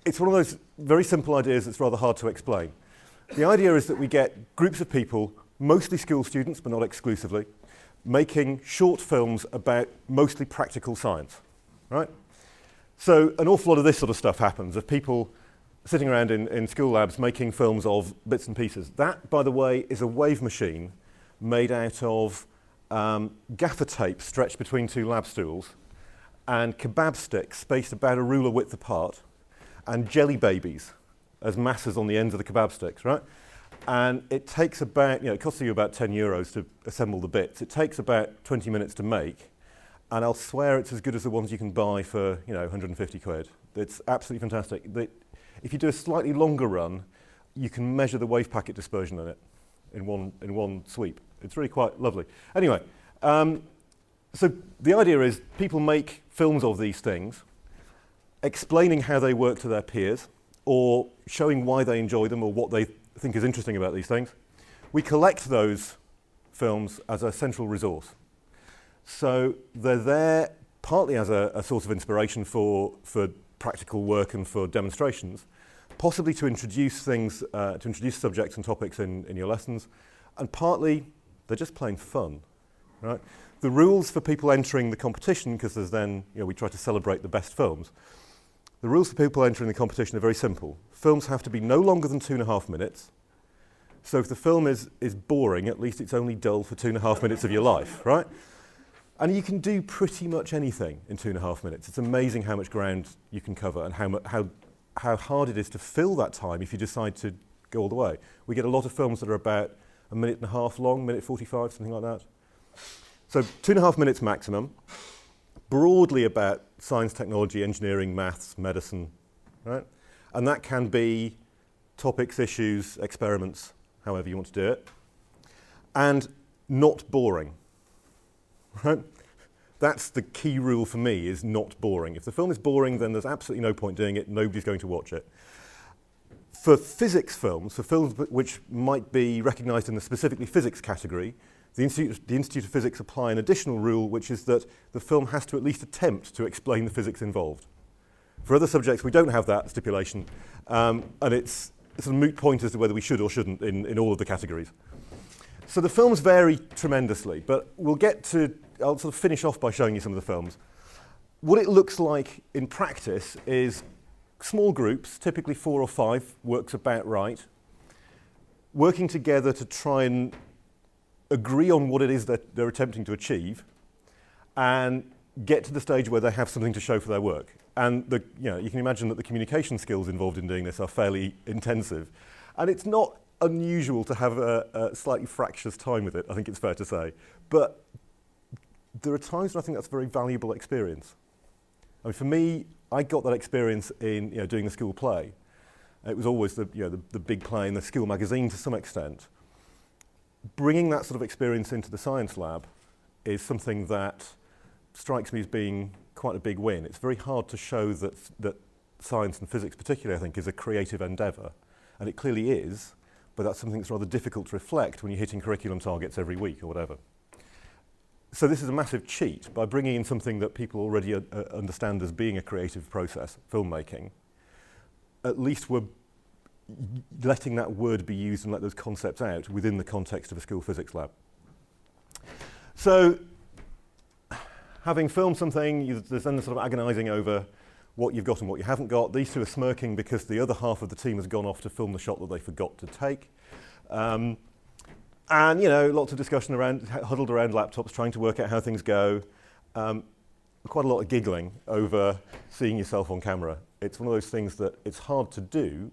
it's one of those very simple ideas that's rather hard to explain. The idea is that we get groups of people, mostly school students, but not exclusively, making short films about mostly practical science, right? So an awful lot of this sort of stuff happens, of people sitting around in school labs making films of bits and pieces. That, by the way, is a wave machine made out of gaffer tape stretched between two lab stools and kebab sticks spaced about a ruler width apart and jelly babies as masses on the ends of the kebab sticks, right? And it takes about, it costs you about 10 euros to assemble the bits. It takes about 20 minutes to make, and I'll swear it's as good as the ones you can buy for, 150 quid. It's absolutely fantastic. If you do a slightly longer run, you can measure the wave packet dispersion in it in one sweep. It's really quite lovely. Anyway, so the idea is people make films of these things, explaining how they work to their peers, or showing why they enjoy them or what they think is interesting about these things. We collect those films as a central resource. So they're there partly as a source of inspiration for practical work and for demonstrations, possibly to introduce things, to introduce subjects and topics in your lessons, and partly they're just plain fun, right? The rules for people entering the competition, because there's then, we try to celebrate the best films. The rules for people entering the competition are very simple. Films have to be no longer than 2.5 minutes. So if the film is boring, at least it's only dull for 2.5 minutes of your life, right? And you can do pretty much anything in 2.5 minutes. It's amazing how much ground you can cover and how hard it is to fill that time if you decide to go all the way. We get a lot of films that are about 1.5 minutes long, 1:45, something like that. So 2.5 minutes maximum, broadly about science, technology, engineering, maths, medicine, right? And that can be topics, issues, experiments, however you want to do it, and not boring, right? That's the key rule for me, is not boring. If the film is boring, then there's absolutely no point doing it. Nobody's going to watch it. For physics films, for films which might be recognised in the specifically physics category, the Institute of Physics apply an additional rule, which is that the film has to at least attempt to explain the physics involved. For other subjects, we don't have that stipulation, and it's a moot point as to whether we should or shouldn't in all of the categories. So the films vary tremendously, but I'll sort of finish off by showing you some of the films. What it looks like in practice is small groups, typically 4 or 5, works about right, working together to try and agree on what it is that they're attempting to achieve and get to the stage where they have something to show for their work. And you can imagine that the communication skills involved in doing this are fairly intensive. And it's not unusual to have a slightly fractious time with it, I think it's fair to say. But there are times when I think that's a very valuable experience. I mean, for me, I got that experience in doing the school play. It was always the big play in the school magazine to some extent. Bringing that sort of experience into the science lab is something that strikes me as being quite a big win. It's very hard to show that science and physics particularly, I think, is a creative endeavour. And it clearly is, but that's something that's rather difficult to reflect when you're hitting curriculum targets every week or whatever. So this is a massive cheat. By bringing in something that people already understand as being a creative process, filmmaking, at least we're letting that word be used and let those concepts out within the context of a school physics lab. So, having filmed something, there's then the sort of agonising over what you've got and what you haven't got. These two are smirking because the other half of the team has gone off to film the shot that they forgot to take. And, lots of discussion huddled around laptops, trying to work out how things go. Quite a lot of giggling over seeing yourself on camera. It's one of those things that it's hard to do,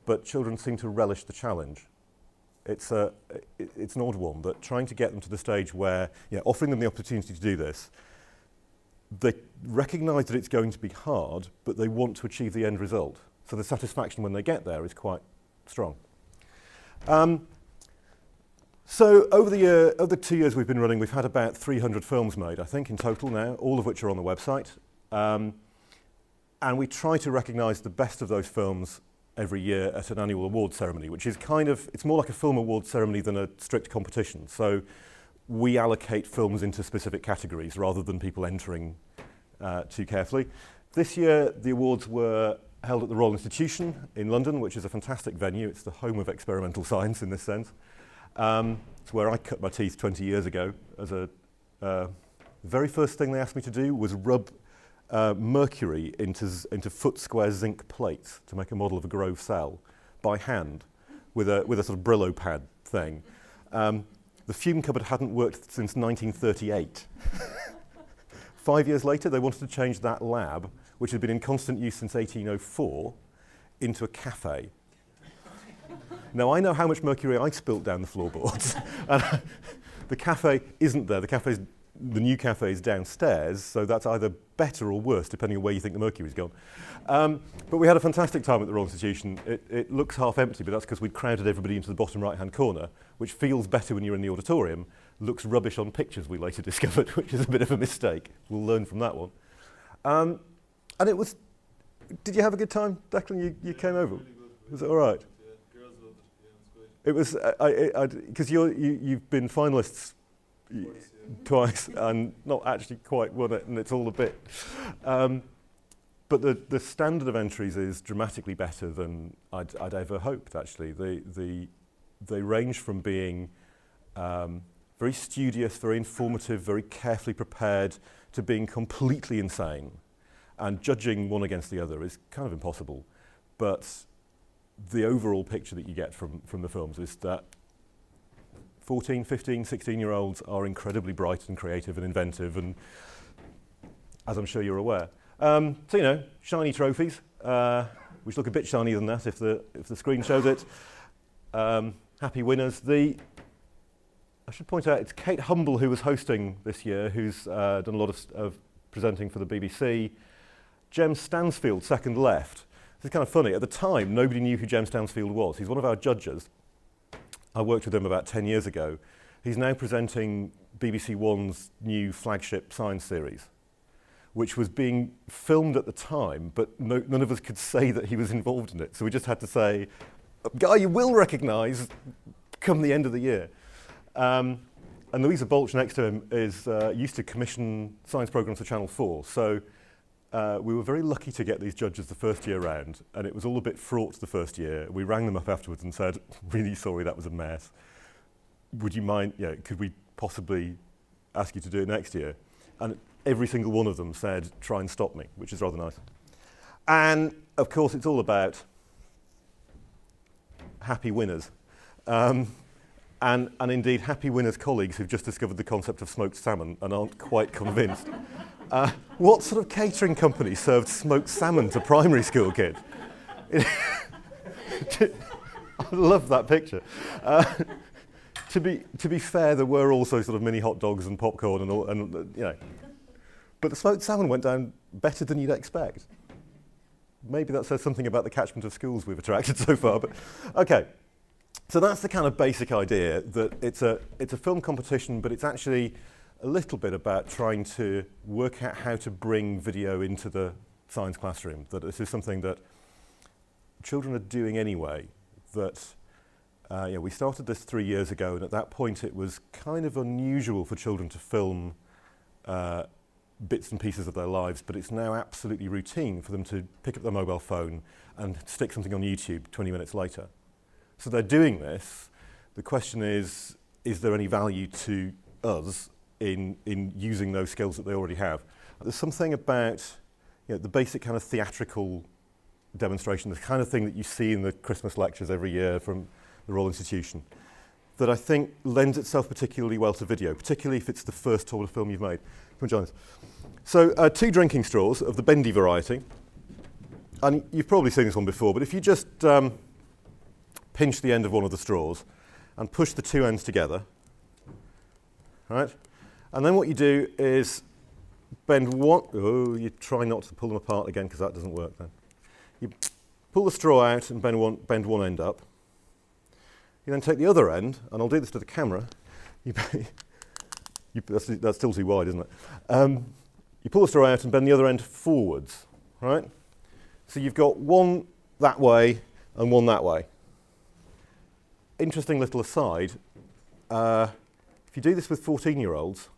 but children seem to relish the challenge. It's an odd one, but trying to get them to the stage where, offering them the opportunity to do this, they recognise that it's going to be hard, but they want to achieve the end result. So the satisfaction when they get there is quite strong. So over the 2 years we've been running, we've had about 300 films made, I think, in total now, all of which are on the website. And we try to recognise the best of those films every year at an annual award ceremony, which is it's more like a film award ceremony than a strict competition. So we allocate films into specific categories rather than people entering too carefully. This year, the awards were held at the Royal Institution in London, which is a fantastic venue. It's the home of experimental science in this sense. It's where I cut my teeth 20 years ago. The very first thing they asked me to do was rub mercury into foot-square zinc plates to make a model of a Grove cell by hand with a sort of Brillo pad thing. The fume cupboard hadn't worked since 1938. 5 years later, they wanted to change that lab, which had been in constant use since 1804, into a cafe. Now, I know how much mercury I spilt down the floorboards. The cafe isn't there. The new cafe is downstairs, so that's either better or worse, depending on where you think the mercury's gone. But we had a fantastic time at the Royal Institution. It looks half empty, but that's because we'd crowded everybody into the bottom right-hand corner, which feels better when you're in the auditorium, looks rubbish on pictures, we later discovered, which is a bit of a mistake. We'll learn from that one. And it was... Did you have a good time, Declan? You came over? Really good. Was it all right? Yeah, girls loved it. Yeah, it was great. It was... Because you've been finalists twice and not actually quite won it, and it's all a bit. But the standard of entries is dramatically better than I'd ever hoped, actually. They range from being very studious, very informative, very carefully prepared, to being completely insane. And judging one against the other is kind of impossible. But the overall picture that you get from the films is that 14, 15, 16-year-olds are incredibly bright and creative and inventive, and as I'm sure you're aware. So, you know, shiny trophies, which look a bit shinier than that if the screen shows it. Happy winners. I should point out, it's Kate Humble who was hosting this year, who's done a lot of presenting for the BBC. Jem Stansfield, second left. This is kind of funny. At the time, nobody knew who Jem Stansfield was. He's one of our judges. I worked with him about 10 years ago. He's now presenting BBC One's new flagship science series, which was being filmed at the time, but none of us could say that he was involved in it. So we just had to say, a guy you will recognise come the end of the year. And Louisa Bolch next to him is used to commission science programmes for Channel 4. So we were very lucky to get these judges the first year round, and it was all a bit fraught the first year. We rang them up afterwards and said, really sorry, that was a mess. Would you mind, could we possibly ask you to do it next year? And every single one of them said, try and stop me, which is rather nice. And of course, it's all about happy winners. And indeed, happy winners' colleagues who've just discovered the concept of smoked salmon and aren't quite convinced. What sort of catering company served smoked salmon to primary school kids? I love that picture. To be fair, there were also sort of mini hot dogs and popcorn and all, and you know. But the smoked salmon went down better than you'd expect. Maybe that says something about the catchment of schools we've attracted so far. But okay, so that's the kind of basic idea, that it's a film competition, but it's actually a little bit about trying to work out how to bring video into the science classroom. That this is something that children are doing anyway. That we started this 3 years ago, and at that point it was kind of unusual for children to film bits and pieces of their lives, but it's now absolutely routine for them to pick up their mobile phone and stick something on YouTube 20 minutes later. So they're doing this. The question is there any value to us in using those skills that they already have? There's something about the basic kind of theatrical demonstration, the kind of thing that you see in the Christmas lectures every year from the Royal Institution, that I think lends itself particularly well to video, particularly if it's the first tour of film you've made. Come and join us. So 2 drinking straws of the bendy variety. And you've probably seen this one before, but if you just pinch the end of one of the straws and push the 2 ends together, right? And then what you do is bend one, you try not to pull them apart again because that doesn't work then. You pull the straw out and bend one end up. You then take the other end, and I'll do this to the camera. That's still too wide, isn't it? You pull the straw out and bend the other end forwards, right? So you've got one that way and one that way. Interesting little aside, if you do this with 14-year-olds,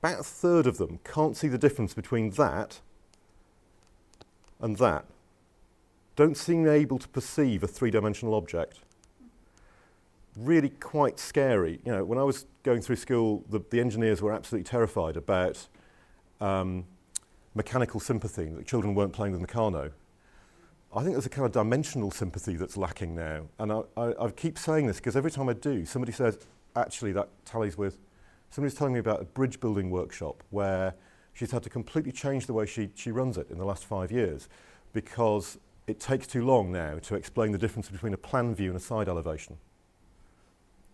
about a third of them can't see the difference between that and that. don't seem able to perceive a three-dimensional object. Really quite scary. You know, when I was going through school, the engineers were absolutely terrified about mechanical sympathy, that children weren't playing with Meccano. I think there's a kind of dimensional sympathy that's lacking now. And I keep saying this because every time I do, somebody says, actually, that tallies with... Somebody's telling me about a bridge building workshop where she's had to completely change the way she runs it in the last 5 years because it takes too long now to explain the difference between a plan view and a side elevation.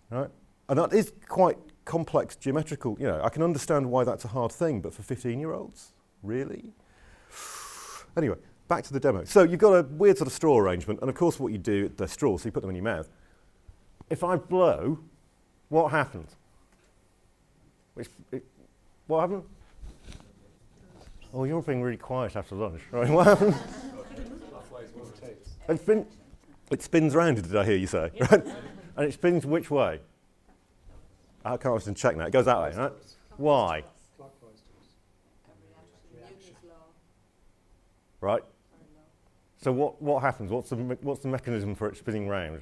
Right? And that is quite complex geometrical. You know, I can understand why that's a hard thing, but for 15-year-olds, really? Anyway, back to the demo. So you've got a weird sort of straw arrangement, and of course what you do, they're straws, so you put them in your mouth. If I blow, what happens? What happened? Oh, you're being really quiet after lunch. Right, what happened? It spins round, did I hear you say? Right? And it spins which way? I can't even check now. It goes that way, right? Why? Right. So what happens? What's the mechanism for it spinning round?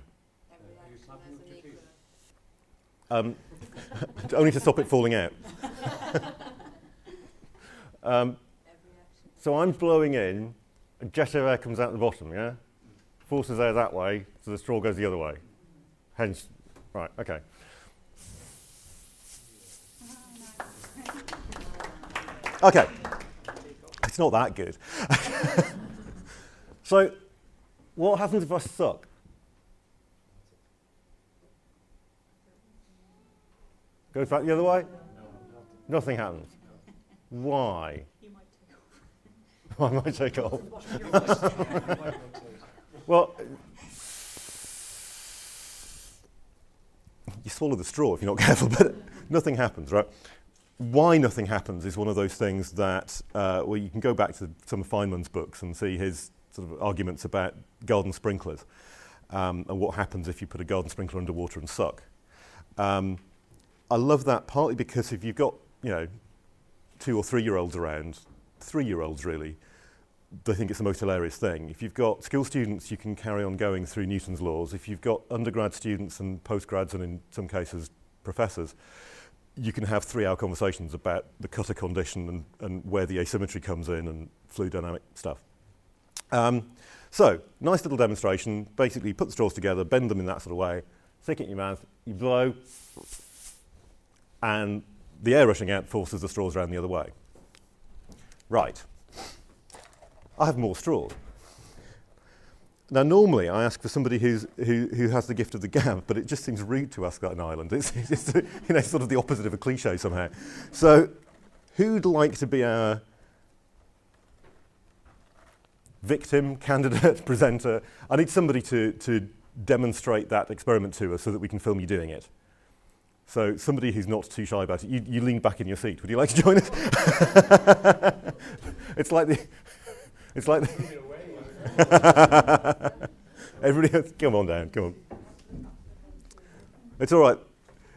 Only to stop it falling out. So I'm blowing in, a jet of air comes out the bottom, yeah? Forces air that way, so the straw goes the other way. Hence, right, okay. Okay, it's not that good. So, what happens if I suck? Goes back the other way? No. Nothing happens. Why? You might take off. I might take off. Well, you swallow the straw if you're not careful, but nothing happens, right? Why nothing happens is one of those things that, well, you can go back to some of Feynman's books and see his sort of arguments about garden sprinklers and what happens if you put a garden sprinkler underwater and suck. I love that partly because if you've got, 2 or 3-year-olds around, 3-year-olds really, they think it's the most hilarious thing. If you've got school students, you can carry on going through Newton's laws. If you've got undergrad students and postgrads and in some cases professors, you can have 3-hour conversations about the cutter condition and where the asymmetry comes in and fluid dynamic stuff. So, nice little demonstration. Basically, put the straws together, bend them in that sort of way, stick it in your mouth, you blow, and the air rushing out forces the straws around the other way. Right. I have more straws. Now, normally I ask for somebody who has the gift of the gab, but it just seems rude to ask that in Ireland. It's sort of the opposite of a cliche somehow. So, who'd like to be our victim, candidate, presenter? I need somebody to demonstrate that experiment to us so that we can film you doing it. So, somebody who's not too shy about it. You lean back in your seat. Would you like to join us? It's like the... Everybody else, come on down, come on. It's all right.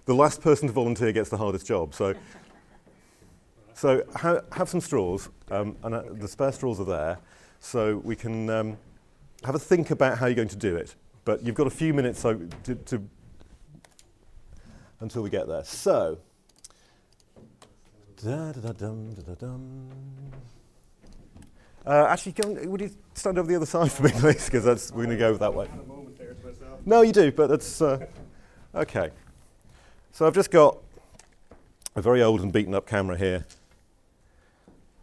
The last person to volunteer gets the hardest job. So have some straws, and the spare straws are there, so we can have a think about how you're going to do it. But you've got a few minutes until we get there. So, actually, would you stand over the other side for me, please? Because we're going to go that way. No, you do, but that's okay. So I've just got a very old and beaten up camera here.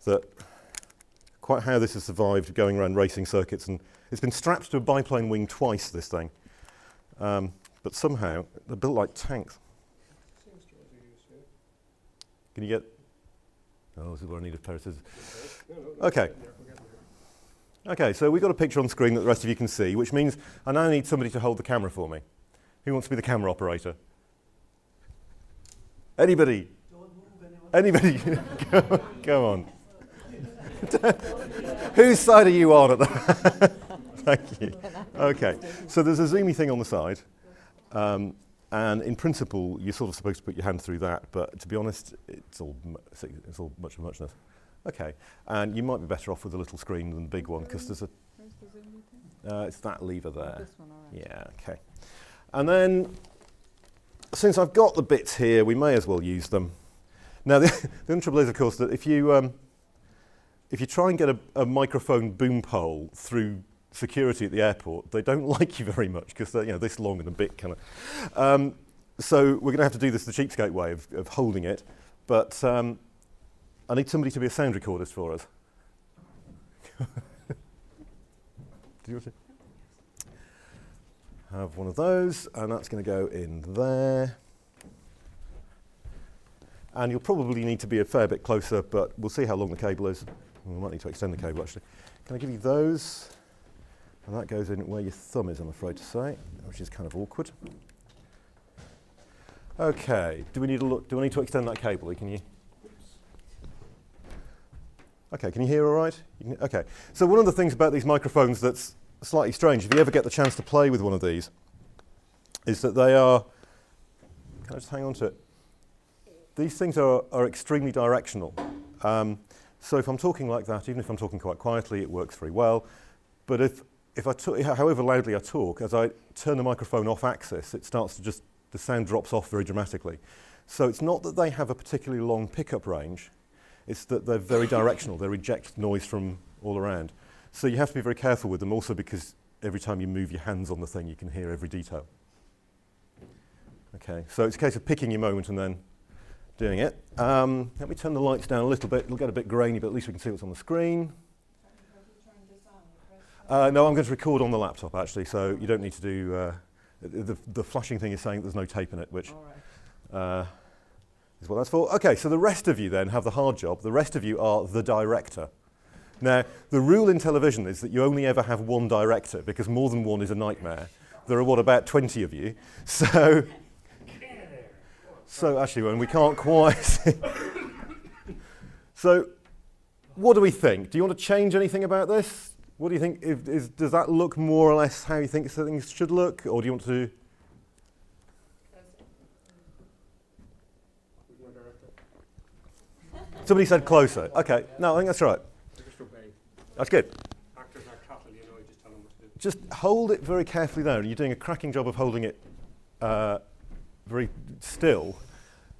That quite how this has survived going around racing circuits, and it's been strapped to a biplane wing twice. This thing, but somehow they're built like tanks. Can you get? Oh, this is where I need a pair of scissors. Okay. Okay, so we've got a picture on screen that the rest of you can see, which means I now need somebody to hold the camera for me. Who wants to be the camera operator? Anybody? Anybody? Come on. Whose side are you on at the Thank you. Okay, so there's a zoomy thing on the side. And in principle, you're sort of supposed to put your hand through that, but to be honest, it's all much of muchness. Okay, and you might be better off with a little screen than the big one, because there's a... It's that lever there. This one, all right. Yeah, okay. And then, since I've got the bits here, we may as well use them. Now, the only trouble is, of course, that if you try and get a microphone boom pole through security at the airport, they don't like you very much because they're this long and a bit kind of. So we're going to have to do this the cheapskate way of holding it. But I need somebody to be a sound recordist for us. Do you want to have one of those? And that's going to go in there. And you'll probably need to be a fair bit closer, but we'll see how long the cable is. We might need to extend the cable, actually. Can I give you those? And that goes in where your thumb is, I'm afraid to say, which is kind of awkward. OK, do I need to extend that cable? Can you? OK, can you hear all right? OK, so one of the things about these microphones that's slightly strange, if you ever get the chance to play with one of these, is that they are, can I just hang on to it? These things are extremely directional. So if I'm talking like that, even if I'm talking quite quietly, it works very well. But if however loudly I talk, as I turn the microphone off axis, it starts to the sound drops off very dramatically. So it's not that they have a particularly long pickup range, it's that they're very directional. They reject noise from all around. So you have to be very careful with them also because every time you move your hands on the thing, you can hear every detail. Okay, so it's a case of picking your moment and then doing it. Let me turn the lights down a little bit. It'll get a bit grainy, but at least we can see what's on the screen. No, I'm going to record on the laptop, actually, so you don't need to do... the flashing thing is saying there's no tape in it, which is what that's for. OK, so the rest of you then have the hard job. The rest of you are the director. Now, the rule in television is that you only ever have one director, because more than one is a nightmare. There are, about 20 of you? So actually, when we can't quite see. So what do we think? Do you want to change anything about this? What do you think? Does that look more or less how you think things should look? Or do you want to... Somebody said closer. OK, no, I think that's right. That's good. Actors are cattle, you just tell them what to do. Just hold it very carefully there. And you're doing a cracking job of holding it very still.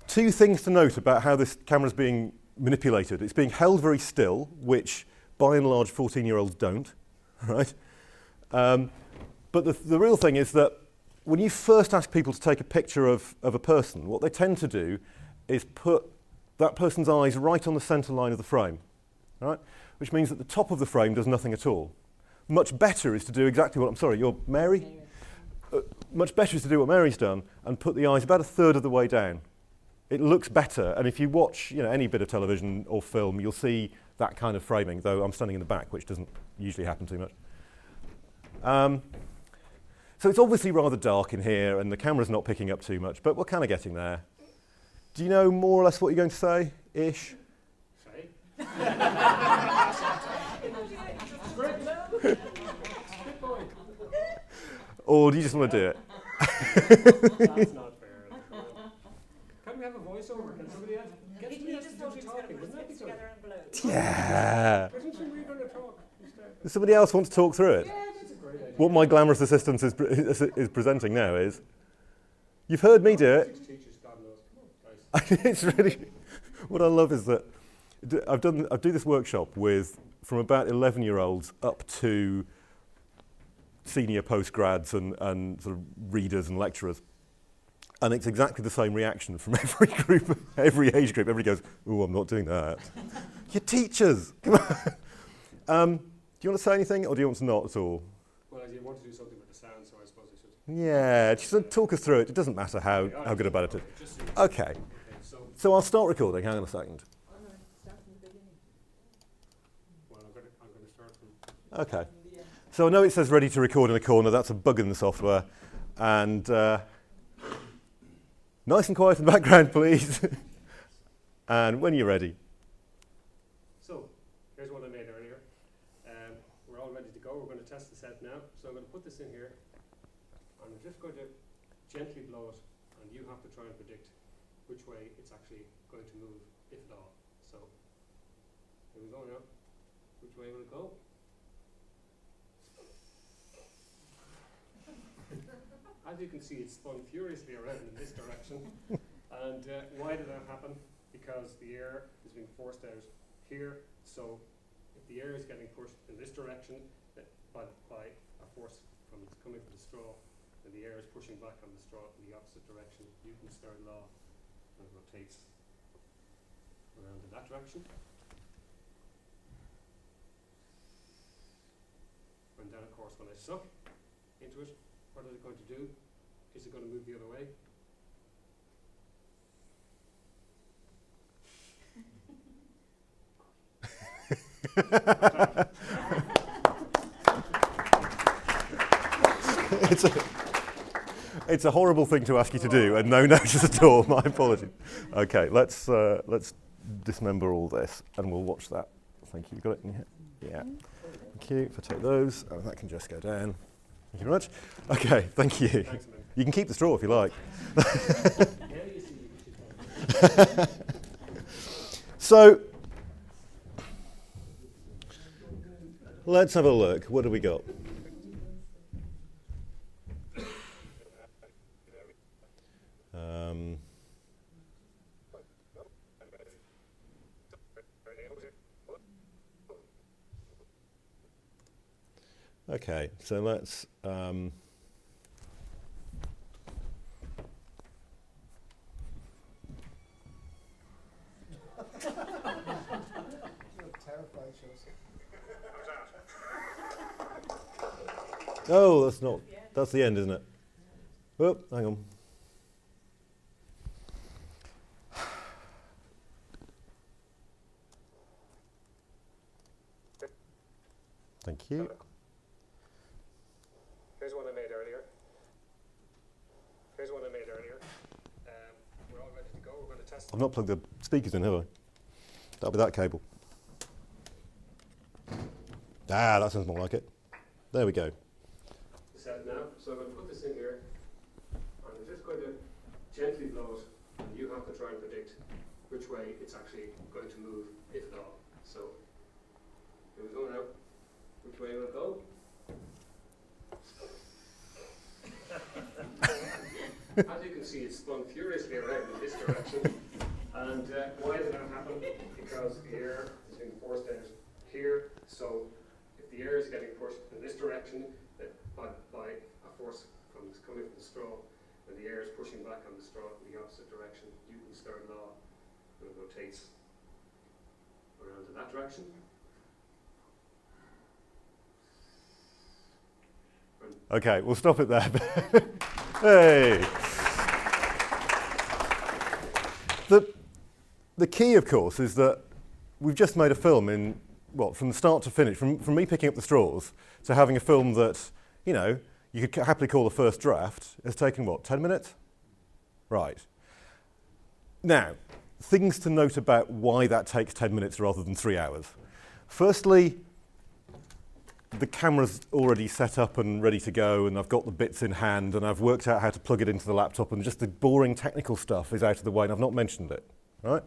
Two things to note about how this camera's being manipulated. It's being held very still, which by and large 14-year-olds don't, right? But the real thing is that when you first ask people to take a picture of a person, what they tend to do is put that person's eyes right on the center line of the frame, right? Which means that the top of the frame does nothing at all. Much better is to do exactly what, I'm sorry, you're Mary? Much better is to do what Mary's done and put the eyes about a third of the way down. It looks better, and if you watch any bit of television or film, you'll see that kind of framing, though I'm standing in the back, which doesn't usually happen too much. So it's obviously rather dark in here, and the camera's not picking up too much, but we're kind of getting there. Do you know more or less what you're going to say, ish? Say? Or do you just want to do it? That's not fair. Can we have a voiceover? Can somebody else get somebody else to do the talking? Wouldn't that be good? Yeah. Isn't somebody going to talk instead? Does somebody else want to talk through it? Yeah, that's a great idea. What my glamorous assistant is presenting now is, you've heard me do it. 6 teachers, God knows. Come on, guys. It's really, what I love is that I do this workshop from about 11-year-olds up to senior postgrads and sort of readers and lecturers. And it's exactly the same reaction from every group, every age group. Everybody goes, "Oh, I'm not doing that." You're teachers. Come on. Do you want to say anything, or do you want to not at all? Well, I want to do something with the sound, so I suppose I should. Yeah, just talk us through it. It doesn't matter how good about it is. Okay. So I'll start recording. Hang on a second. Well, I'm going to start from. Okay. So I know it says ready to record in the corner. That's a bug in the software. And nice and quiet in the background, please. And when you're ready. So, here's one I made earlier. We're all ready to go. We're going to test the set now. So I'm going to put this in here. And I'm just going to gently blow it. And you have to try and predict which way it's actually going to move, if at all. So, here we go now. Which way will it go? as you can see, it spun furiously around in this direction. And why did that happen? Because the air is being forced out here. So if the air is getting pushed in this direction by a force coming from the straw, and the air is pushing back on the straw in the opposite direction, Newton's third law, and it rotates around in that direction. And then, of course, when I suck into it, what is it going to do? Is it going to move the other way? It's a horrible thing to ask you to do, and no notice at all. My apologies. Okay, let's dismember all this, and we'll watch that. Thank you. You got it in here? Yeah. Thank you. If I take those, and that can just go down. Thank you very much. Okay, thank you. Thanks, man. You can keep the straw if you like. So, let's have a look. What do we got? Okay, so let's oh, that's not. That's the end, isn't it? Oh, hang on. Thank you. Here's one I made earlier. Here's one I made earlier. We're all ready to go. We're going to test. I've not plugged the speakers in, have I? That'll be that cable. Ah, that sounds more like it. There we go. Set now. So I'm going to put this in here, and I'm just going to gently blow it, and you have to try and predict which way it's actually going to move, if at all. So here we go now. Which way will it go? As you can see, it spun furiously around in this direction. And why did that happen? Because the air is being forced out here. So if the air is getting pushed in this direction by a force coming from the straw, and the air is pushing back on the straw in the opposite direction, Newton's third law, and it rotates around in that direction. Okay, we'll stop it there. Hey. The key, of course, is that we've just made a film in, well, from the start to finish, from me picking up the straws to having a film that, you know, you could happily call the first draft, has taken, what, 10 minutes? Right. Now, things to note about why that takes 10 minutes rather than 3 hours. Firstly, the camera's already set up and ready to go, and I've got the bits in hand, and I've worked out how to plug it into the laptop, and just the boring technical stuff is out of the way, and I've not mentioned it. Right?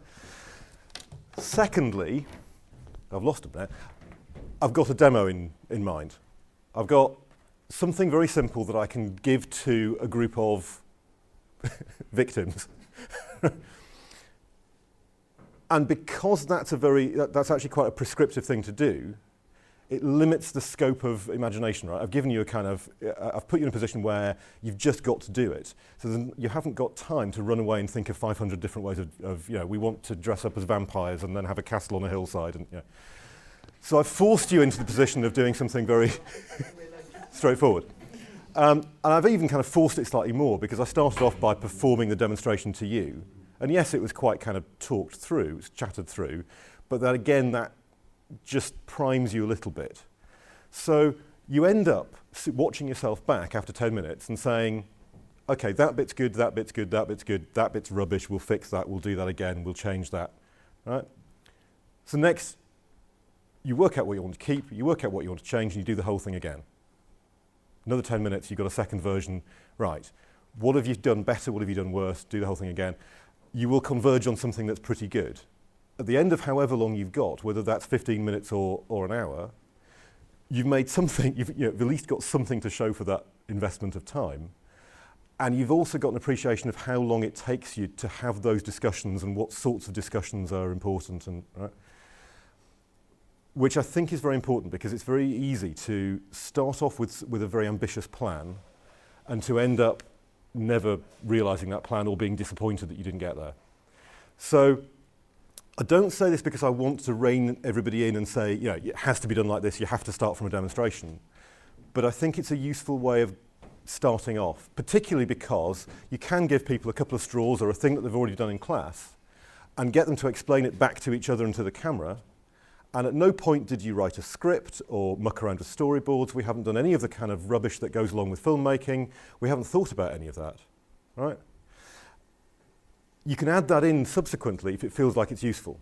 Secondly, I've lost it there. I've got a demo in mind. I've got something very simple that I can give to a group of victims. And because that's actually quite a prescriptive thing to do, it limits the scope of imagination, right? I've given you a kind of, I've put you in a position where you've just got to do it. So then you haven't got time to run away and think of 500 different ways of, you know, we want to dress up as vampires and then have a castle on a hillside. And, you know. So I've forced you into the position of doing something very straightforward. And I've even kind of forced it slightly more because I started off by performing the demonstration to you. And yes, it was quite kind of talked through, it was chatted through, but then again, that just primes you a little bit. So you end up watching yourself back after 10 minutes and saying, okay, that bit's good, that bit's good, that bit's good, that bit's rubbish, we'll fix that, we'll do that again, we'll change that, right? So next, you work out what you want to keep, you work out what you want to change, and you do the whole thing again. Another 10 minutes, you've got a second version, right? What have you done better, what have you done worse, do the whole thing again. You will converge on something that's pretty good. At the end of however long you've got, whether that's 15 minutes or an hour, you've made something, you've at least got something to show for that investment of time. And you've also got an appreciation of how long it takes you to have those discussions and what sorts of discussions are important, and right? Which I think is very important, because it's very easy to start off with a very ambitious plan and to end up never realizing that plan or being disappointed that you didn't get there. So I don't say this because I want to rein everybody in and say, you know, it has to be done like this, you have to start from a demonstration. But I think it's a useful way of starting off, particularly because you can give people a couple of straws or a thing that they've already done in class and get them to explain it back to each other and to the camera. And at no point did you write a script or muck around with storyboards. We haven't done any of the kind of rubbish that goes along with filmmaking. We haven't thought about any of that, right? You can add that in subsequently if it feels like it's useful.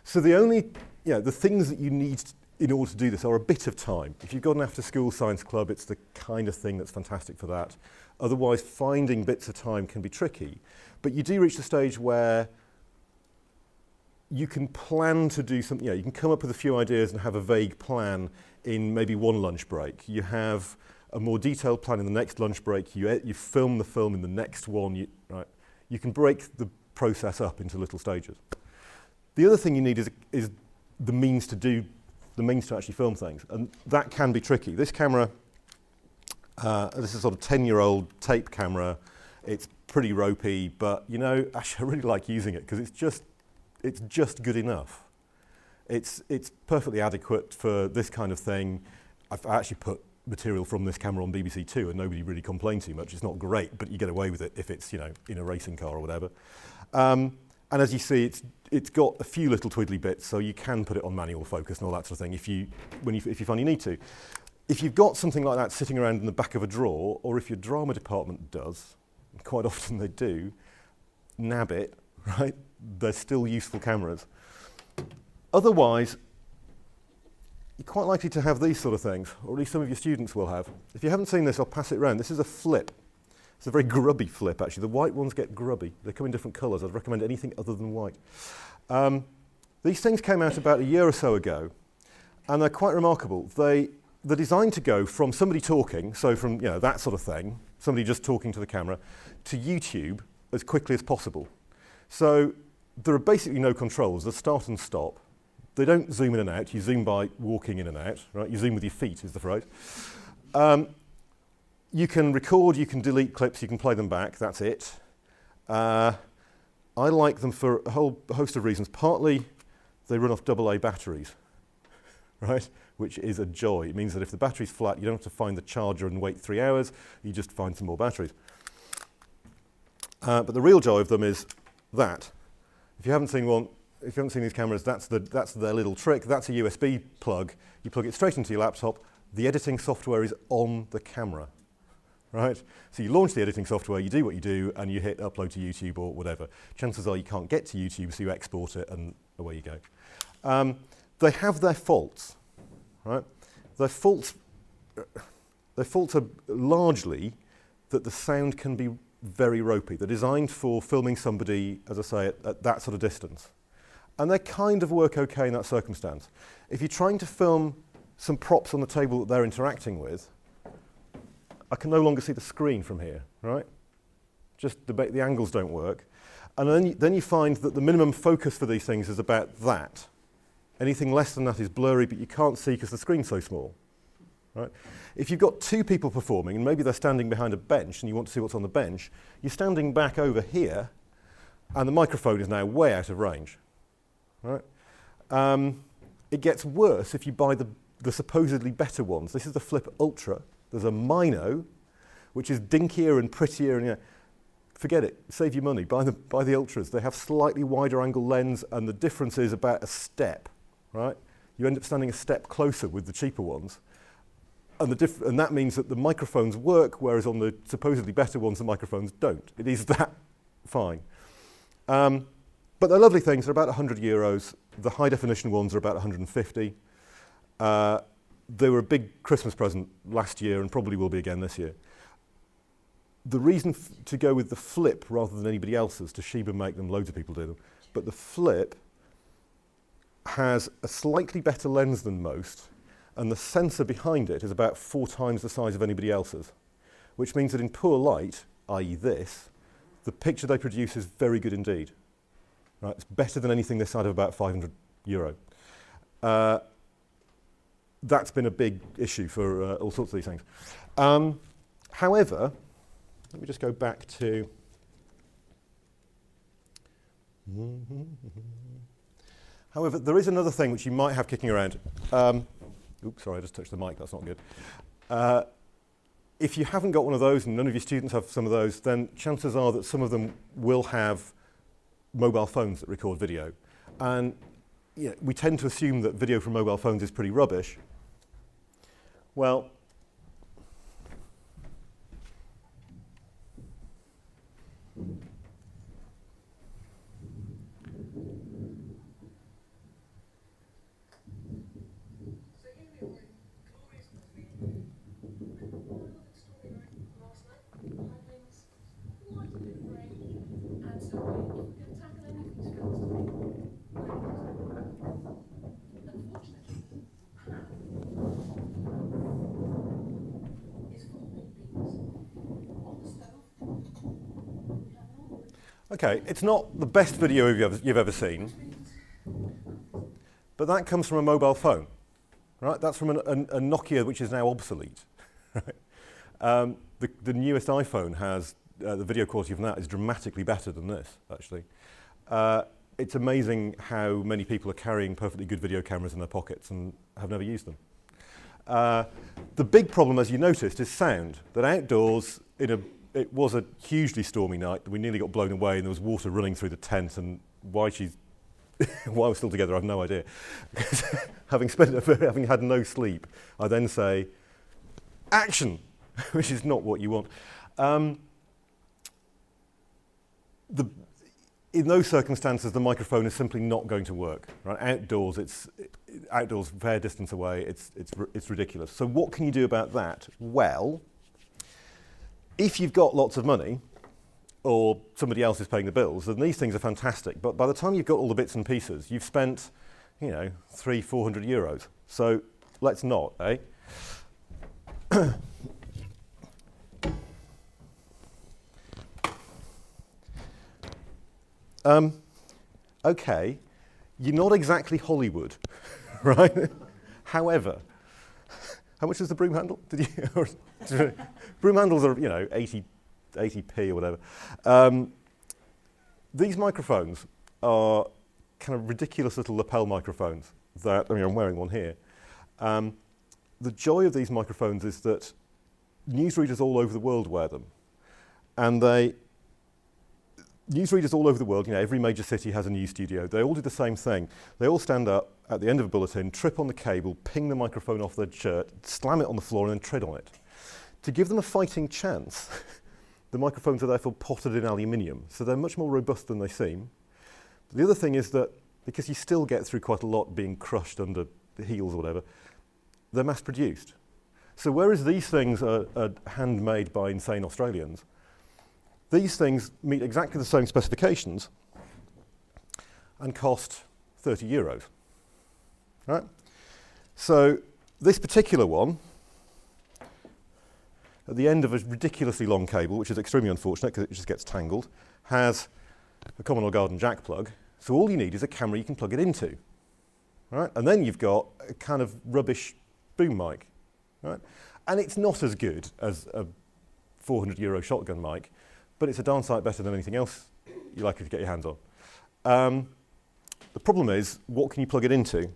So the things that you need in order to do this are a bit of time. If you've got an after-school science club, it's the kind of thing that's fantastic for that. Otherwise, finding bits of time can be tricky. But you do reach the stage where you can plan to do something. You can come up with a few ideas and have a vague plan in maybe one lunch break. You have a more detailed plan in the next lunch break. You film the film in the next one. Right? You can break the process up into little stages. The other thing you need is the means to actually film things, and that can be tricky. This camera, this is sort of 10-year-old tape camera. It's pretty ropey, but you know, actually I really like using it because it's just good enough. It's perfectly adequate for this kind of thing. I've actually put material from this camera on BBC Two, and nobody really complained too much. It's not great, but you get away with it if it's, you know, in a racing car or whatever. And as you see, it's got a few little twiddly bits, so you can put it on manual focus and all that sort of thing if you find you need to. If you've got something like that sitting around in the back of a drawer, or if your drama department does, and quite often they do, nab it, right? They're still useful cameras. Otherwise, you're quite likely to have these sort of things, or at least some of your students will have. If you haven't seen this, I'll pass it around. This is a flip. It's a very grubby flip, actually. The white ones get grubby. They come in different colours. I'd recommend anything other than white. These things came out about a year or so ago, and they're quite remarkable. They're designed to go from somebody talking, so from, you know, that sort of thing, somebody just talking to the camera, to YouTube as quickly as possible. So there are basically no controls. There's start and stop. They don't zoom in and out. You zoom by walking in and out, right? You zoom with your feet is the phrase. You can record, you can delete clips, you can play them back, that's it. I like them for a whole host of reasons. Partly, they run off AA batteries, right? Which is a joy. It means that if the battery's flat, you don't have to find the charger and wait 3 hours, you just find some more batteries. But the real joy of them is that. If you haven't seen these cameras, that's their little trick. That's a USB plug. You plug it straight into your laptop. The editing software is on the camera. Right? So you launch the editing software, you do what you do, and you hit upload to YouTube or whatever. Chances are you can't get to YouTube, so you export it, and away you go. They have their faults, right? Their faults are largely that the sound can be very ropey. They're designed for filming somebody, as I say, at that sort of distance. And they kind of work okay in that circumstance. If you're trying to film some props on the table that they're interacting with, I can no longer see the screen from here, right? Just the angles don't work. And then you find that the minimum focus for these things is about that. Anything less than that is blurry, but you can't see because the screen's so small, right? If you've got two people performing, and maybe they're standing behind a bench and you want to see what's on the bench, you're standing back over here, and the microphone is now way out of range, right? It gets worse if you buy the supposedly better ones. This is the Flip Ultra. There's a Mino, which is dinkier and prettier, and you know, forget it. Save your money. Buy the Ultras. They have slightly wider angle lens, and the difference is about a step, right? You end up standing a step closer with the cheaper ones, and that means that the microphones work, whereas on the supposedly better ones, the microphones don't. It is that fine. But they're lovely things. They're about €100. The high definition ones are about 150. They were a big Christmas present last year and probably will be again this year. The reason to go with the Flip rather than anybody else's, Toshiba make them, loads of people do them, but the Flip has a slightly better lens than most, and the sensor behind it is about 4 times the size of anybody else's, which means that in poor light, i.e. this, the picture they produce is very good indeed. Right? It's better than anything this side of about €500. That's been a big issue for all sorts of these things. However, let me just go back to... However, there is another thing which you might have kicking around. Oops, sorry, I just touched the mic, that's not good. If you haven't got one of those, and none of your students have some of those, then chances are that some of them will have mobile phones that record video. And we tend to assume that video from mobile phones is pretty rubbish. Well, okay, it's not the best video you've ever seen, but that comes from a mobile phone, right? That's from a Nokia which is now obsolete. Right? The newest iPhone has, the video quality from that is dramatically better than this, actually. It's amazing how many people are carrying perfectly good video cameras in their pockets and have never used them. The big problem, as you noticed, is sound. That outdoors, it was a hugely stormy night. We nearly got blown away, and there was water running through the tent. And why we're still together, I have no idea. having had no sleep, I then say, action, which is not what you want. In those circumstances, the microphone is simply not going to work. Right? Outdoors, outdoors, fair distance away. It's ridiculous. So what can you do about that? Well, if you've got lots of money, or somebody else is paying the bills, then these things are fantastic. But by the time you've got all the bits and pieces, you've spent, €300-400. So let's not, eh? Okay, you're not exactly Hollywood, right? However, how much is the broom handle? Broom handles are, 80p or whatever. These microphones are kind of ridiculous little lapel microphones that, I'm wearing one here. The joy of these microphones is that newsreaders all over the world wear them. And newsreaders all over the world, every major city has a news studio. They all do the same thing. They all stand up at the end of a bulletin, trip on the cable, ping the microphone off their shirt, slam it on the floor, and then tread on it. To give them a fighting chance, the microphones are therefore potted in aluminium, so they're much more robust than they seem. The other thing is that, because you still get through quite a lot being crushed under the heels or whatever, they're mass-produced. So whereas these things are handmade by insane Australians, these things meet exactly the same specifications and cost €30. Right? So this particular one, at the end of a ridiculously long cable, which is extremely unfortunate because it just gets tangled, has a common or garden jack plug. So all you need is a camera you can plug it into. Right? And then you've got a kind of rubbish boom mic. Right? And it's not as good as a €400 shotgun mic, but it's a darn sight better than anything else you're likely to get your hands on. The problem is, what can you plug it into?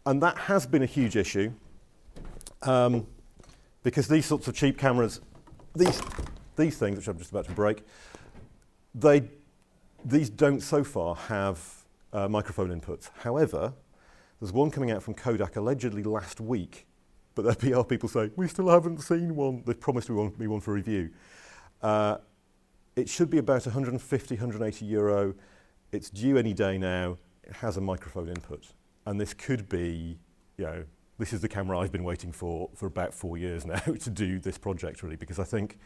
And that has been a huge issue, because these sorts of cheap cameras, these things, which I'm just about to break, these don't so far have microphone inputs. However, there's one coming out from Kodak allegedly last week, but their PR people say, we still haven't seen one. They've promised me one for review. It should be about €150, €180. It's due any day now. It has a microphone input. And this could be, this is the camera I've been waiting for about 4 years now to do this project, really, because I think,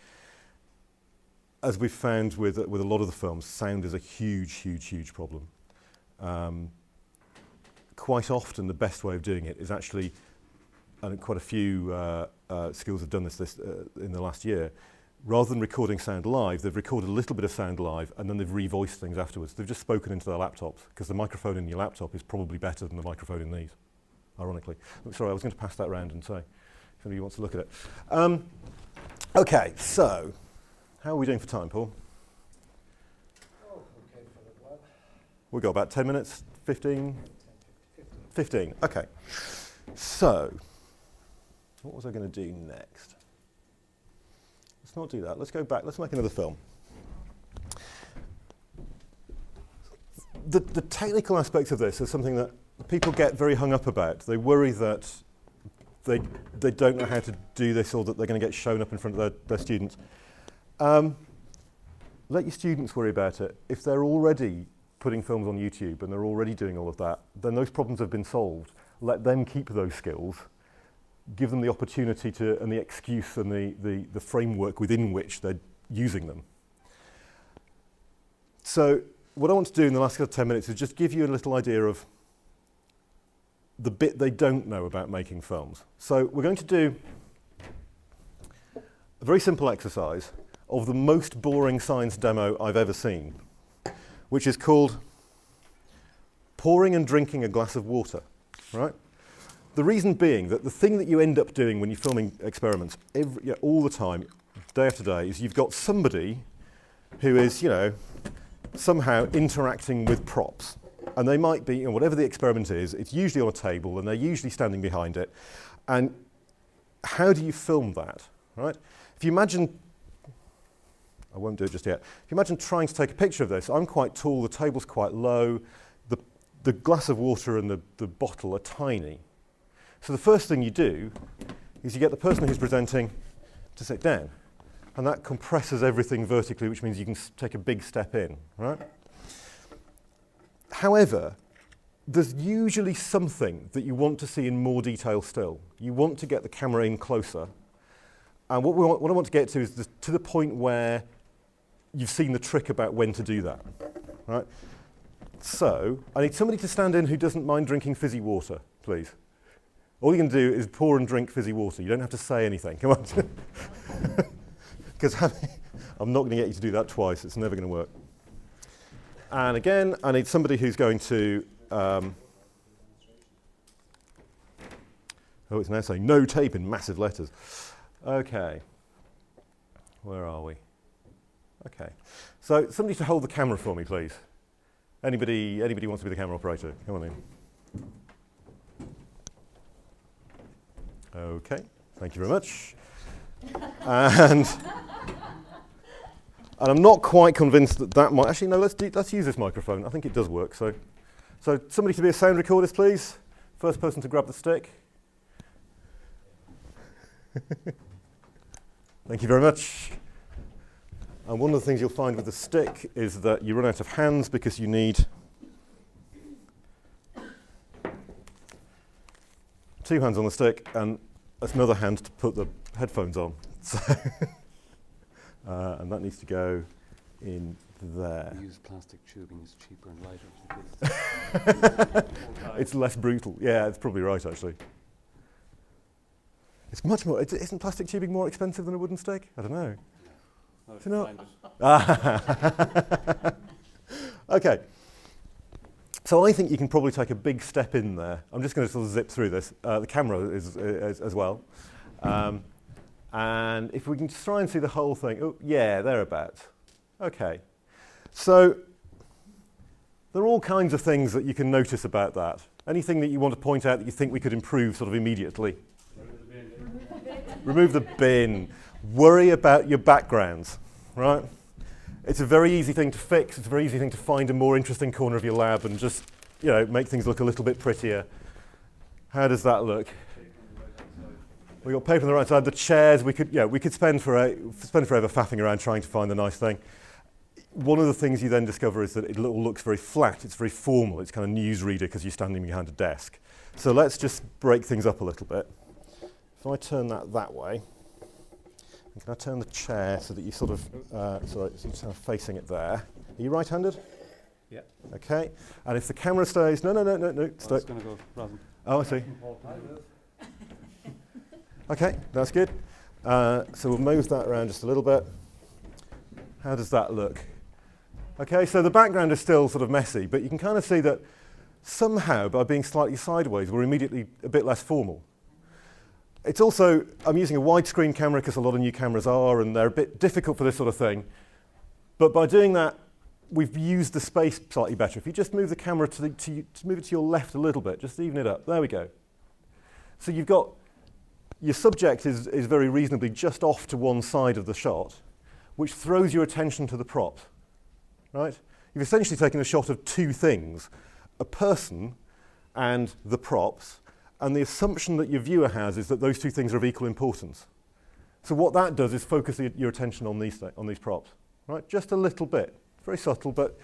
as we've found with a lot of the films, sound is a huge, huge, huge problem. Quite often, the best way of doing it is actually, and quite a few schools have done this in the last year, rather than recording sound live, they've recorded a little bit of sound live and then they've revoiced things afterwards. They've just spoken into their laptops because the microphone in your laptop is probably better than the microphone in these, ironically. Oh, sorry, I was going to pass that around and say, if anybody wants to look at it. Okay, so how are we doing for time, Paul? Oh, okay, for a little while. We've got about 10 minutes, 15? 15, okay. So, what was I going to do next? Let's not do that. Let's go back. Let's make another film. The technical aspects of this is something that people get very hung up about. They worry that they don't know how to do this or that they're going to get shown up in front of their students. Let your students worry about it. If they're already putting films on YouTube and they're already doing all of that, then those problems have been solved. Let them keep those skills. Give them the opportunity to, and the excuse and the framework within which they're using them. So what I want to do in the last 10 minutes is just give you a little idea of the bit they don't know about making films. So we're going to do a very simple exercise of the most boring science demo I've ever seen, which is called pouring and drinking a glass of water, right? The reason being that the thing that you end up doing when you're filming experiments all the time, day after day, is you've got somebody who is, somehow interacting with props. And they might be, whatever the experiment is, it's usually on a table and they're usually standing behind it. And how do you film that, right? If you imagine, I won't do it just yet. If you imagine trying to take a picture of this, I'm quite tall, the table's quite low, the glass of water and the bottle are tiny. So the first thing you do is you get the person who's presenting to sit down. And that compresses everything vertically, which means you can take a big step in, right? However, there's usually something that you want to see in more detail still. You want to get the camera in closer. And what I want to get to is to the point where you've seen the trick about when to do that, right? So I need somebody to stand in who doesn't mind drinking fizzy water, please. All you can do is pour and drink fizzy water. You don't have to say anything. Come on. Because I'm not going to get you to do that twice. It's never going to work. And again, I need somebody who's going to... oh, it's now saying no tape in massive letters. Okay. Where are we? Okay. So somebody to hold the camera for me, please. Anybody wants to be the camera operator? Come on in. Okay. Thank you very much. And I'm not quite convinced that might... Actually, no, let's use this microphone. I think it does work. So somebody to be a sound recordist, please. First person to grab the stick. Thank you very much. And one of the things you'll find with the stick is that you run out of hands because you need 2 hands on the stick and another hand to put the headphones on. So and that needs to go in there. We use plastic tubing, it's cheaper and lighter. It's less brutal. Yeah, it's probably right, actually. It's much more... Isn't plastic tubing more expensive than a wooden stick? I don't know. No, not? Okay. So I think you can probably take a big step in there. I'm just going to sort of zip through this. The camera is as well. And if we can just try and see the whole thing. Oh, yeah, thereabouts. Okay. So there are all kinds of things that you can notice about that. Anything that you want to point out that you think we could improve sort of immediately? Remove the bin. Worry about your backgrounds, right? It's a very easy thing to fix. It's a very easy thing to find a more interesting corner of your lab and just, make things look a little bit prettier. How does that look? We've got paper on the right side. The chairs, we could spend forever faffing around trying to find the nice thing. One of the things you then discover is that it all looks very flat. It's very formal. It's kind of newsreader because you're standing behind a desk. So let's just break things up a little bit. If I turn that way, and can I turn the chair so that you sort of, so you're kind of facing it there. Are you right-handed? Yeah. Okay. And if the camera stays, no. It's going to go rather. Oh, I see. Okay, that's good. So we'll move that around just a little bit. How does that look? Okay, so the background is still sort of messy, but you can kind of see that somehow, by being slightly sideways, we're immediately a bit less formal. It's also, I'm using a widescreen camera because a lot of new cameras are, and they're a bit difficult for this sort of thing. But by doing that, we've used the space slightly better. If you just move the camera to move it to your left a little bit, just even it up. There we go. So you've got, your subject is very reasonably just off to one side of the shot, which throws your attention to the prop, right? You've essentially taken a shot of two things, a person and the props, and the assumption that your viewer has is that those two things are of equal importance. So what that does is focus your attention on these props, right? Just a little bit, very subtle, but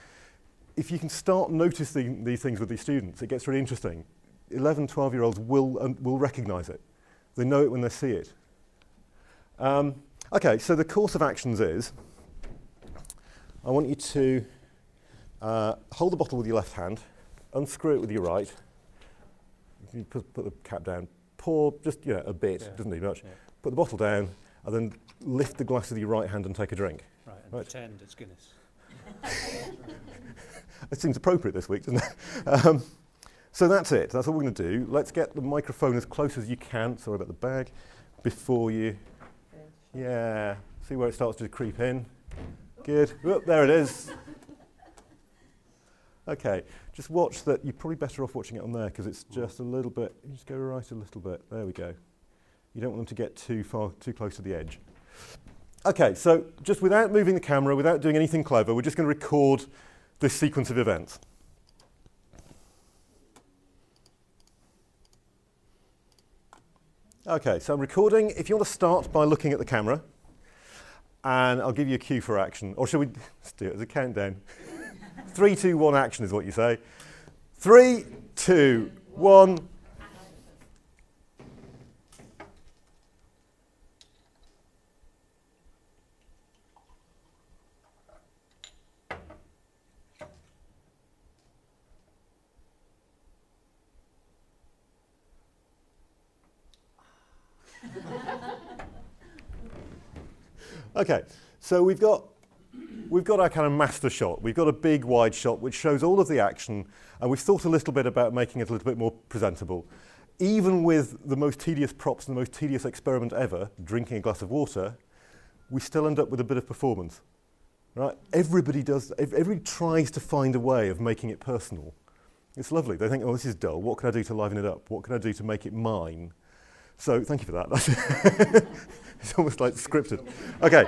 if you can start noticing these things with these students, it gets really interesting. 11, 12-year-olds will recognize it. They know it when they see it. Okay, so the course of actions is, I want you to hold the bottle with your left hand, unscrew it with your right. You put the cap down, pour just a bit, doesn't need much. Yeah. Put the bottle down, and then lift the glass with your right hand and take a drink. Right, and pretend it's Guinness. It seems appropriate this week, doesn't it? So that's it. That's all we're going to do. Let's get the microphone as close as you can. Sorry about the bag. Before you, yeah. See where it starts to creep in. Good. Whoop, there it is. Okay. Just watch that. You're probably better off watching it on there because it's just a little bit. You just go right a little bit. There we go. You don't want them to get too close to the edge. Okay. So just without moving the camera, without doing anything clever, we're just going to record this sequence of events. Okay, so I'm recording. If you want to start by looking at the camera, and I'll give you a cue for action. Or should we let's do it as a countdown? 3, 2, 1, action is what you say. 3, 2, 1. Okay, so we've got our kind of master shot. We've got a big wide shot which shows all of the action, and we've thought a little bit about making it a little bit more presentable. Even with the most tedious props and the most tedious experiment ever, drinking a glass of water, we still end up with a bit of performance, right? Everybody tries to find a way of making it personal. It's lovely. They think, oh, this is dull. What can I do to liven it up? What can I do to make it mine? So thank you for that. It's almost like scripted. Okay.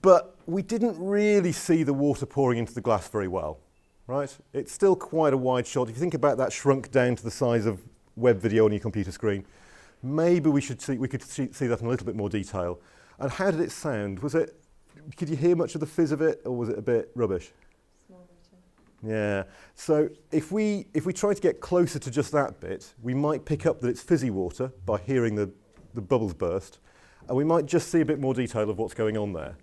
But we didn't really see the water pouring into the glass very well, right? It's still quite a wide shot. If you think about that shrunk down to the size of web video on your computer screen, maybe we could see that in a little bit more detail. And how did it sound? Could you hear much of the fizz of it, or was it a bit rubbish? Yeah, so if we try to get closer to just that bit, we might pick up that it's fizzy water by hearing the bubbles burst, and we might just see a bit more detail of what's going on there.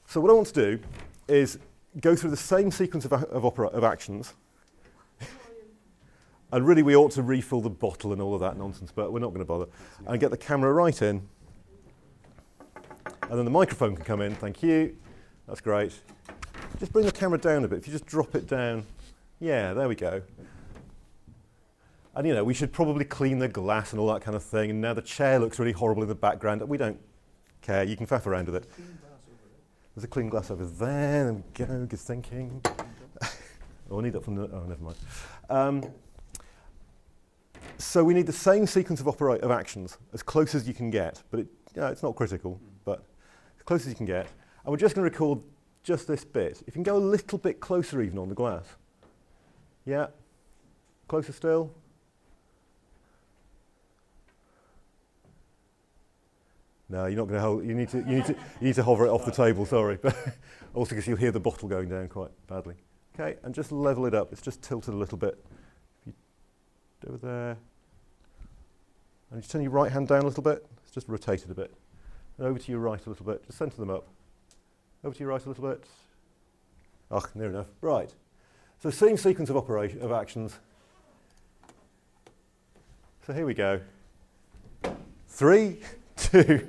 So what I want to do is go through the same sequence of actions, and really we ought to refill the bottle and all of that nonsense, but we're not going to bother, and get the camera right in, and then the microphone can come in, thank you, that's great. Just bring the camera down a bit. If you just drop it down, yeah, there we go. And we should probably clean the glass and all that kind of thing. And now the chair looks really horrible in the background. We don't care. You can faff around with it. There's a clean glass over there. There we go. Good thinking. Oh, I need that from the. Oh, never mind. So we need the same sequence of actions, as close as you can get. But it's not critical, but as close as you can get. And we're just going to record just this bit. If you can go a little bit closer even on the glass. Yeah. Closer still. No, you're not going to hold. You need to hover it off the table. Sorry, but also because you'll hear the bottle going down quite badly. Okay, and just level it up. It's just tilted a little bit. If you over there, and just turn your right hand down a little bit. It's just rotate it a bit, and over to your right a little bit. Just centre them up. Over to your right a little bit. Oh, near enough. Right. So same sequence of actions. So here we go. 3, 2.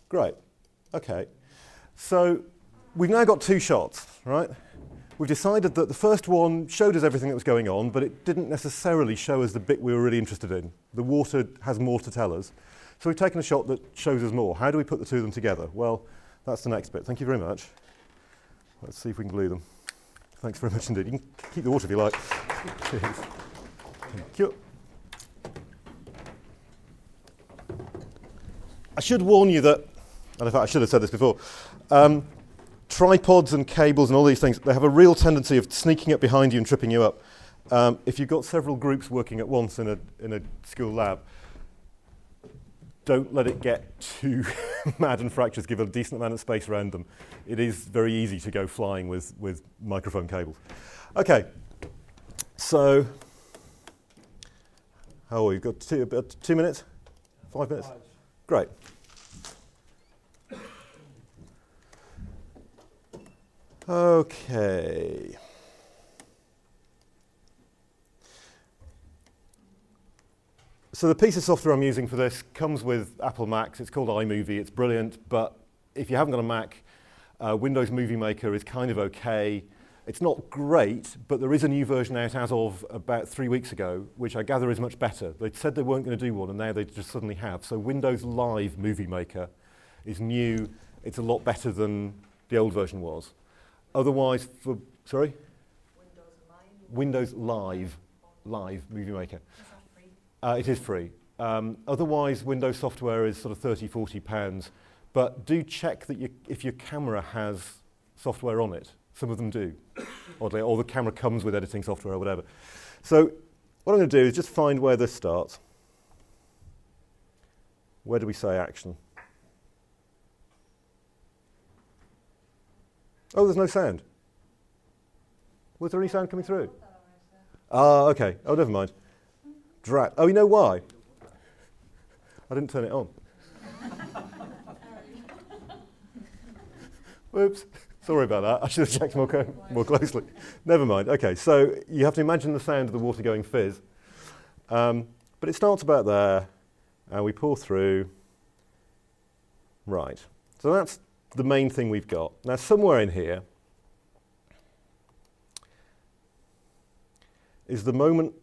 Great. Okay. So we've now got 2 shots, right? We've decided that the first one showed us everything that was going on, but it didn't necessarily show us the bit we were really interested in. The water has more to tell us. So we've taken a shot that shows us more. How do we put the 2 of them together? Well, that's the next bit. Thank you very much. Let's see if we can glue them. Thanks very much indeed. You can keep the water if you like. Cheers. Thank you. I should warn you that, and in fact I should have said this before, tripods and cables and all these things, they have a real tendency of sneaking up behind you and tripping you up. If you've got several groups working at once in a school lab, don't let it get too mad and fractious. Give a decent amount of space around them. It is very easy to go flying with microphone cables. Okay, so we've got 2 minutes? 5 minutes? Great. Okay. So the piece of software I'm using for this comes with Apple Macs. It's called iMovie. It's brilliant, but if you haven't got a Mac, Windows Movie Maker is kind of okay. It's not great, but there is a new version out as of about 3 weeks ago, which I gather is much better. They said they weren't going to do one, and now they just suddenly have. So Windows Live Movie Maker is new. It's a lot better than the old version was. Otherwise, sorry? Windows Live Movie Maker. It is free. Otherwise, Windows software is sort of £30, £40. But do check that if your camera has software on it. Some of them do, oddly, or the camera comes with editing software or whatever. So what I'm going to do is just find where this starts. Where do we say action? Oh, there's no sound. Was there any sound coming through? Ah, okay. Oh, never mind. Drat. Oh, you know why? I didn't turn it on. Whoops. Sorry about that. I should have checked more closely. Never mind. Okay, so you have to imagine the sound of the water going fizz. But it starts about there, and we pour through. Right. So that's the main thing we've got. Now, somewhere in here is the moment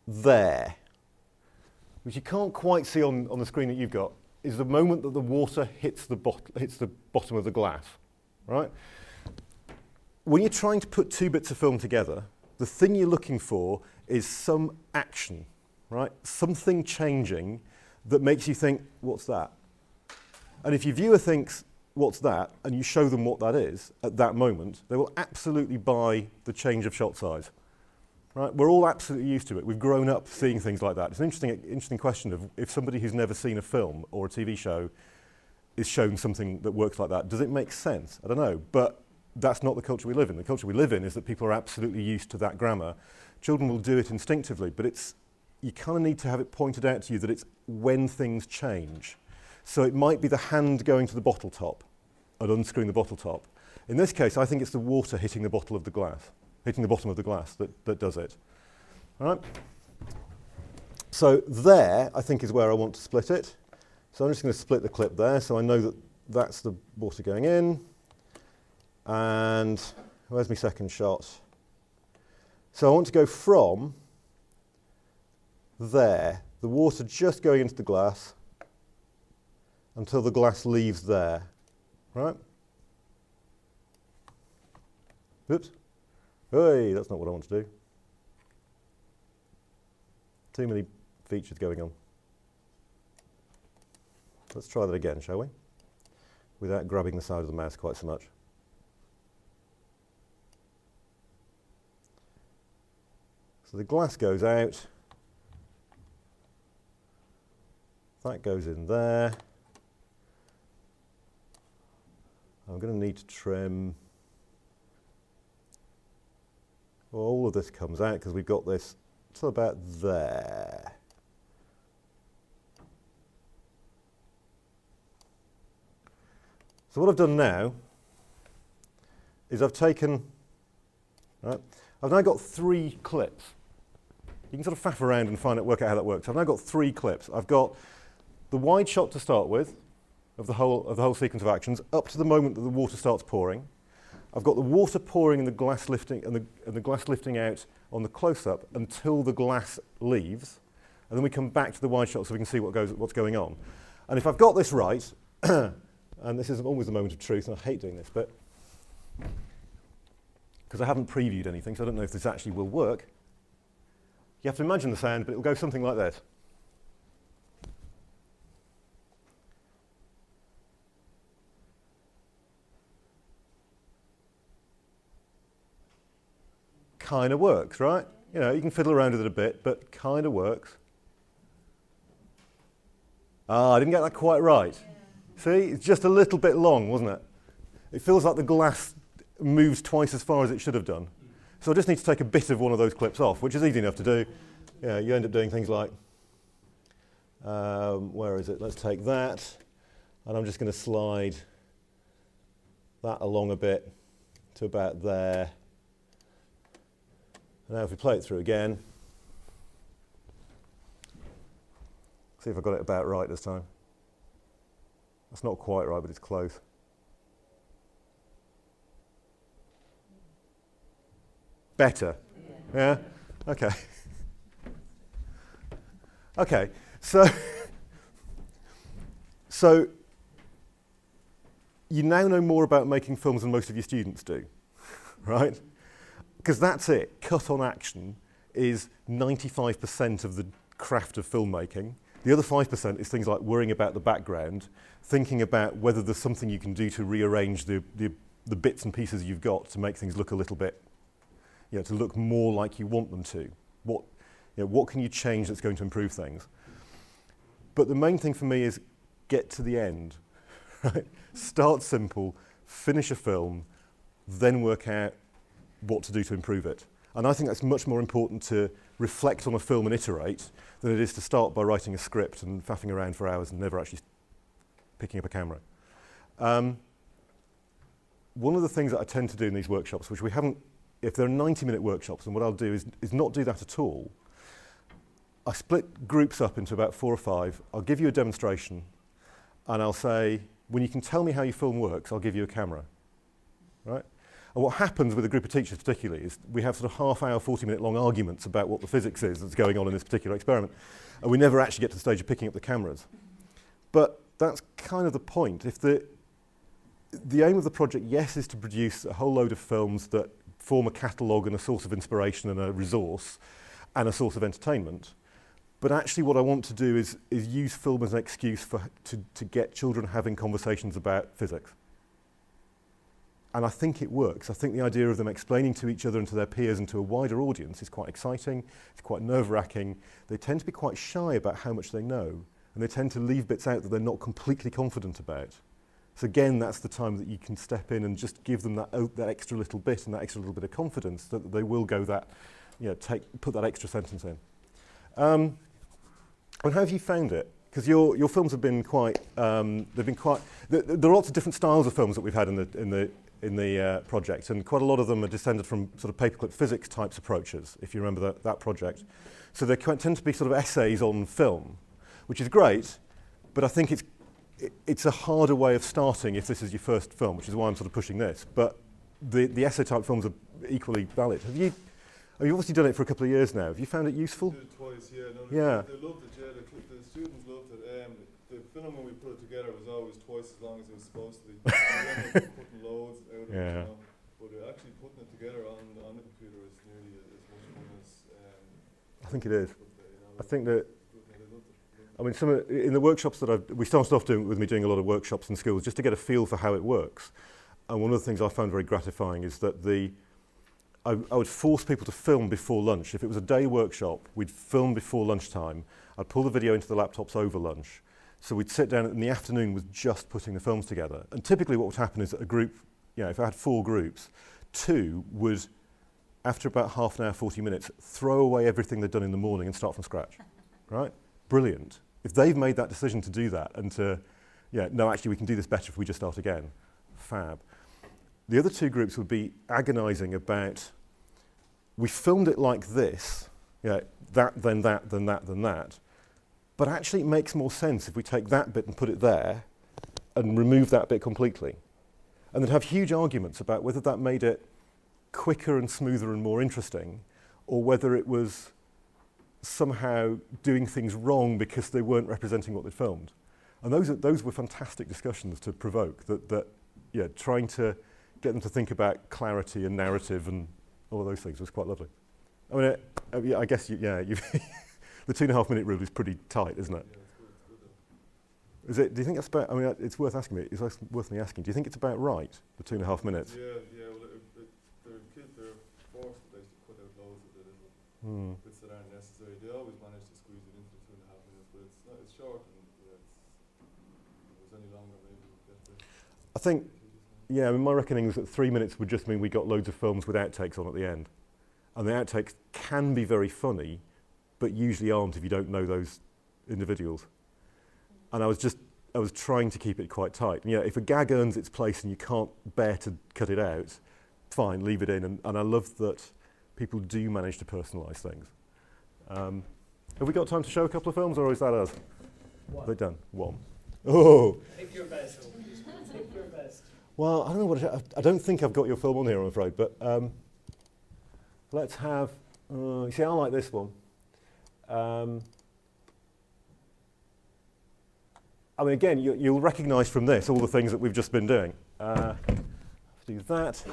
there, which you can't quite see on the screen that you've got, is the moment that the water hits the bottom of the glass, right? When you're trying to put 2 bits of film together, the thing you're looking for is some action, right? Something changing that makes you think, what's that? And if your viewer thinks, what's that, and you show them what that is at that moment, they will absolutely buy the change of shot size. Right? We're all absolutely used to it. We've grown up seeing things like that. It's an interesting question of if somebody who's never seen a film or a TV show is shown something that works like that, does it make sense? I don't know. But that's not the culture we live in. The culture we live in is that people are absolutely used to that grammar. Children will do it instinctively, but you kind of need to have it pointed out to you that it's when things change. So it might be the hand going to the bottle top and unscrewing the bottle top. In this case, I think it's the water hitting the bottom of the glass that does it. All right? So there, I think, is where I want to split it. So I'm just going to split the clip there, so I know that that's the water going in. And where's my second shot? So I want to go from there, the water just going into the glass, until the glass leaves there. Right? Oops. Hey, that's not what I want to do. Too many features going on. Let's try that again, shall we? Without grabbing the side of the mouse quite so much. So the glass goes out. That goes in there. I'm going to need to trim. Well, all of this comes out because we've got this till about there. So what I've done now is I've taken, right, I've now got 3 clips. You can sort of faff around and work out how that works. I've now got 3 clips. I've got the wide shot to start with of the whole sequence of actions up to the moment that the water starts pouring. I've got the water pouring and the glass lifting and the glass lifting out on the close-up until the glass leaves, and then we come back to the wide shot so we can see what's going on. And if I've got this right, and this isn't always the moment of truth, and I hate doing this, but because I haven't previewed anything, so I don't know if this actually will work. You have to imagine the sound, but it will go something like this. Kind of works, right? You know, you can fiddle around with it a bit, but kind of works. Ah, I didn't get that quite right. See, it's just a little bit long, wasn't it? It feels like the glass moves twice as far as it should have done. So I just need to take a bit of one of those clips off, which is easy enough to do. Yeah, you end up doing things like, where is it? Let's take that, and I'm just going to slide that along a bit to about there. And now if we play it through again, see if I got it about right this time. That's not quite right, but it's close. Better. Yeah? Okay. Okay, so you now know more about making films than most of your students do, right? Because that's it. Cut on action is 95% of the craft of filmmaking. The other 5% is things like worrying about the background, thinking about whether there's something you can do to rearrange the bits and pieces you've got to make things look a little bit, you know, to look more like you want them to. What can you change that's going to improve things? But the main thing for me is get to the end. Right? Start simple, finish a film, then work out what to do to improve it. And I think that's much more important to reflect on a film and iterate than it is to start by writing a script and faffing around for hours and never actually picking up a camera. One of the things that I tend to do in these workshops, which we haven't, if they're 90-minute workshops, and what I'll do is not do that at all. I split groups up into about 4 or 5. I'll give you a demonstration, and I'll say, when you can tell me how your film works, I'll give you a camera, right? And what happens with a group of teachers particularly is we have sort of half-hour, 40-minute long arguments about what the physics is that's going on in this particular experiment, and we never actually get to the stage of picking up the cameras. But that's kind of the point. If the aim of the project, yes, is to produce a whole load of films that form a catalogue and a source of inspiration and a resource and a source of entertainment. But actually what I want to do is use film as an excuse to get children having conversations about physics. And I think it works. I think the idea of them explaining to each other and to their peers and to a wider audience is quite exciting. It's quite nerve-wracking. They tend to be quite shy about how much they know, and they tend to leave bits out that they're not completely confident about. So again, that's the time that you can step in and just give them that extra little bit and that extra little bit of confidence that they will go that, you know, put that extra sentence in. And how have you found it? Because your films have been quite, they've been quite. There are lots of different styles of films that we've had in the project, and quite a lot of them are descended from sort of paperclip physics types approaches. If you remember that project, so they tend to be sort of essays on film, which is great, but I think it's a harder way of starting if this is your first film, which is why I'm sort of pushing this. But the essay type films are equally valid. You've obviously done it for a couple of years now. Have you found it useful? Did it twice, yeah. No, yeah. They loved it, yeah. The students loved it. The film when we put it together was always twice as long as it was supposed to be. We ended up putting loads out of it, you know. But actually putting it together on the computer is nearly as much fun as. I think it is. I think that. I mean, in the workshops that we started off doing a lot of workshops in schools just to get a feel for how it works. And one of the things I found very gratifying is that I would force people to film before lunch. If it was a day workshop, we'd film before lunchtime. I'd pull the video into the laptops over lunch. So we'd sit down in the afternoon with just putting the films together. And typically what would happen is that a group, you know, if I had 4 groups, 2 would, after about half an hour, 40 minutes, throw away everything they'd done in the morning and start from scratch, right? Brilliant. If they've made that decision to do that and to, yeah, no, actually we can do this better if we just start again, fab. The other two groups would be agonizing about, we filmed it like this, that, then that, then that, then that, but actually it makes more sense if we take that bit and put it there and remove that bit completely. And then have huge arguments about whether that made it quicker and smoother and more interesting, or whether it was somehow doing things wrong because they weren't representing what they'd filmed. And those were fantastic discussions to provoke, trying to get them to think about clarity and narrative and all of those things was quite lovely. I mean, I guess, the 2.5 minute rule is pretty tight, isn't it? Yeah, it's good. Is it? Do you think that's about? I mean, it's worth asking me. It's worth me asking. Do you think it's about right? The 2.5 minutes. Yeah. Well, they're forced to basically cut out loads of the little bits that aren't necessary. They always manage to squeeze it into the 2.5 minutes, but it's short and if it was any longer, maybe we'd get the. I think. Yeah, I mean, my reckoning is that 3 minutes would just mean we got loads of films with outtakes on at the end, and the outtakes can be very funny, but usually aren't if you don't know those individuals. And I was trying to keep it quite tight. And if a gag earns its place and you can't bear to cut it out, fine, leave it in. And I love that people do manage to personalise things. Have we got time to show a couple of films, or is that us? One. They're done. One. Oh. Pick your best. Pick your best. Well, I don't know I don't think I've got your film on here, I'm afraid. But let's have. You see, I like this one. I mean, again, you'll recognise from this all the things that we've just been doing. Do that.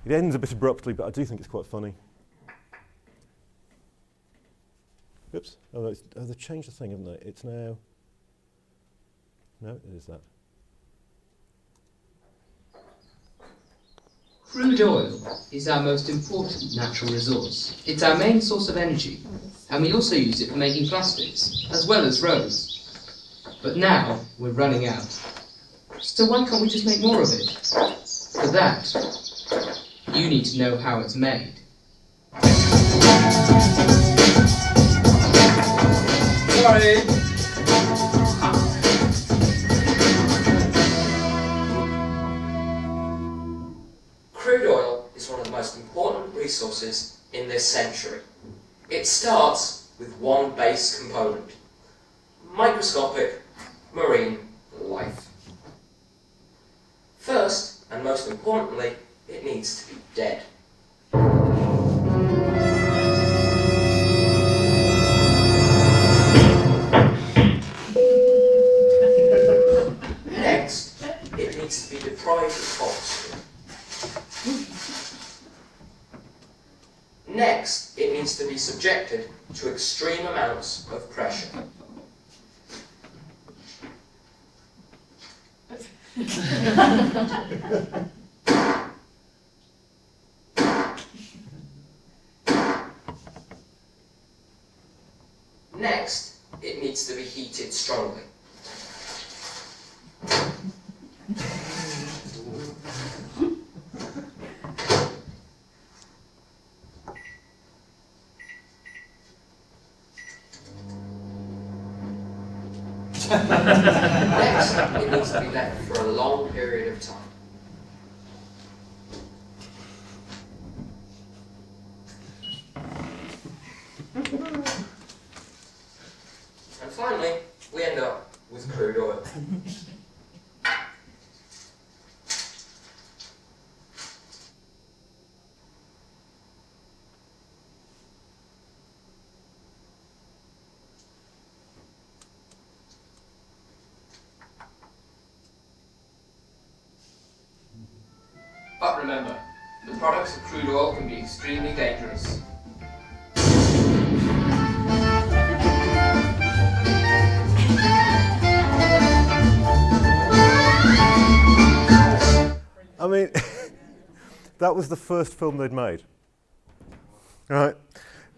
It ends a bit abruptly, but I do think it's quite funny. Oops. Oh, no, they've changed the thing, haven't they? It's now. No, it is that. Crude oil is our most important natural resource. It's our main source of energy, and we also use it for making plastics, as well as roads. But now, we're running out. So why can't we just make more of it? For that, you need to know how it's made. Sorry! Crude oil is one of the most important resources in this century. It starts with one base component: microscopic marine life. First, and most importantly, it needs to be dead. Next, it needs to be deprived of oxygen. Next, it needs to be subjected to extreme amounts of pressure. Next, it needs to be heated strongly. Next, it needs to be left for a long period of time. And finally, we end up with crude oil. But remember, the products of crude oil can be extremely dangerous. I mean, that was the first film they'd made. Right?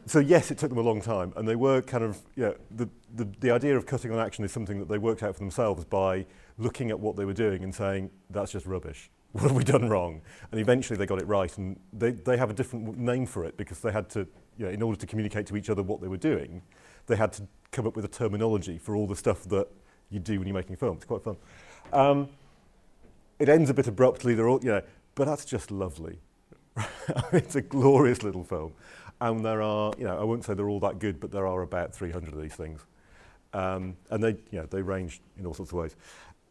So yes, it took them a long time, and they were kind of, the idea of cutting on action is something that they worked out for themselves by looking at what they were doing and saying, that's just rubbish. What have we done wrong? And eventually they got it right, and they have a different name for it because they had to, in order to communicate to each other what they were doing, they had to come up with a terminology for all the stuff that you do when you're making a film. It's quite fun. it ends a bit abruptly, they're all, but that's just lovely. It's a glorious little film. And there are, I won't say they're all that good, but there are about 300 of these things. And they range in all sorts of ways.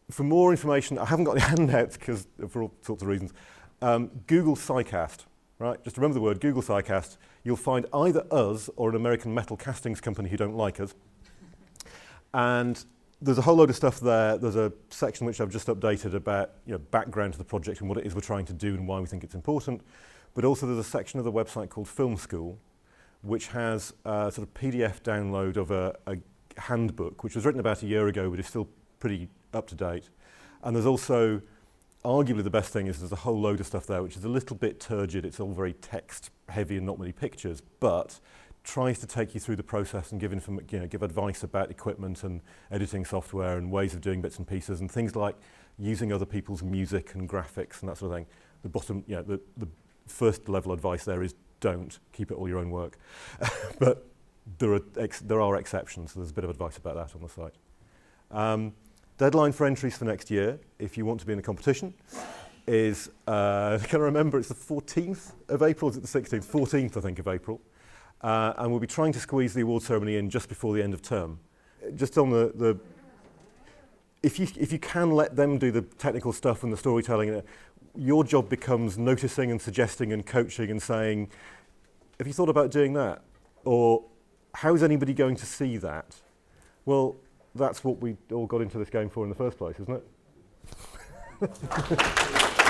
For more information, I haven't got the handouts because for all sorts of reasons. Google SCICAST, right? Just remember the word, Google SCICAST. You'll find either us or an American metal castings company who don't like us. And there's a whole load of stuff there. There's a section which I've just updated about background to the project and what it is we're trying to do and why we think it's important. But also there's a section of the website called Film School, which has a sort of PDF download of a handbook, which was written about a year ago, but is still pretty up to date. And there's also, arguably the best thing is there's a whole load of stuff there, which is a little bit turgid. It's all very text heavy and not many pictures, but tries to take you through the process and give advice about equipment and editing software and ways of doing bits and pieces and things like using other people's music and graphics and that sort of thing. The bottom, the first level advice there is don't keep it all your own work, but there are exceptions. So there's a bit of advice about that on the site. Deadline for entries for next year, if you want to be in the competition, is can I remember it's the 14th of April? Is it the 16th? 14th, I think, of April. And we'll be trying to squeeze the award ceremony in just before the end of term. Just on if you can let them do the technical stuff and the storytelling, your job becomes noticing and suggesting and coaching and saying, have you thought about doing that? Or how is anybody going to see that? Well, that's what we all got into this game for in the first place, isn't it?